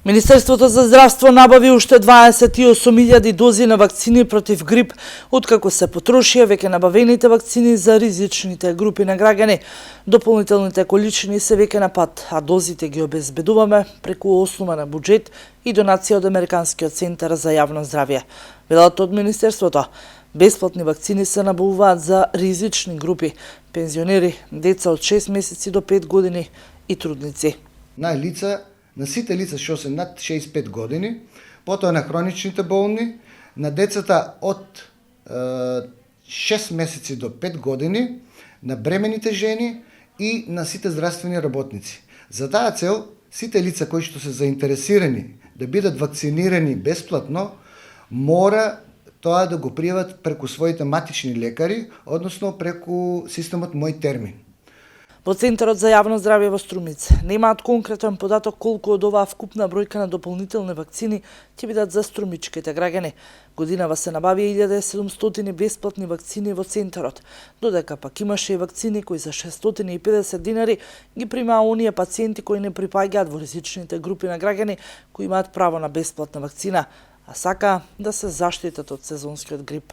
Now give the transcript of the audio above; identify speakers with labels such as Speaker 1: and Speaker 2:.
Speaker 1: Министерството за здравство набави уште 28.000 дози на вакцини против грип, откако се потрошија веќе набавените вакцини за ризичните групи на граѓани. Дополнителните количини се веќе на пат, а дозите ги обезбедуваме преку основа на буџет и донација од Американскиот центар за јавно здравје. Велат од Министерството, бесплатни вакцини се набавуваат за ризични групи, пензионери, деца од 6 месеци до 5 години и трудници.
Speaker 2: На сите лица што се над 65 години, потоа на хроничните болни, на децата од 6 месеци до 5 години, на бремените жени и на сите здравствени работници. За таа цел, сите лица кои што се заинтересирани да бидат вакцинирани бесплатно, мора тоа да го пријават преку своите матични лекари, односно преку системот Мој термин.
Speaker 1: Во Центарот за јавно здравје во Струмица немаат конкретен податок колку од оваа вкупна бројка на дополнителни вакцини ќе бидат за струмичките граѓани. Годинава се набави 1700 бесплатни вакцини во Центарот, додека пак имаше и вакцини кои за 650 динари ги примаа оние пациенти кои не припаѓаат во ризичните групи на граѓани кои имаат право на бесплатна вакцина, а сака да се заштитат од сезонскиот грип.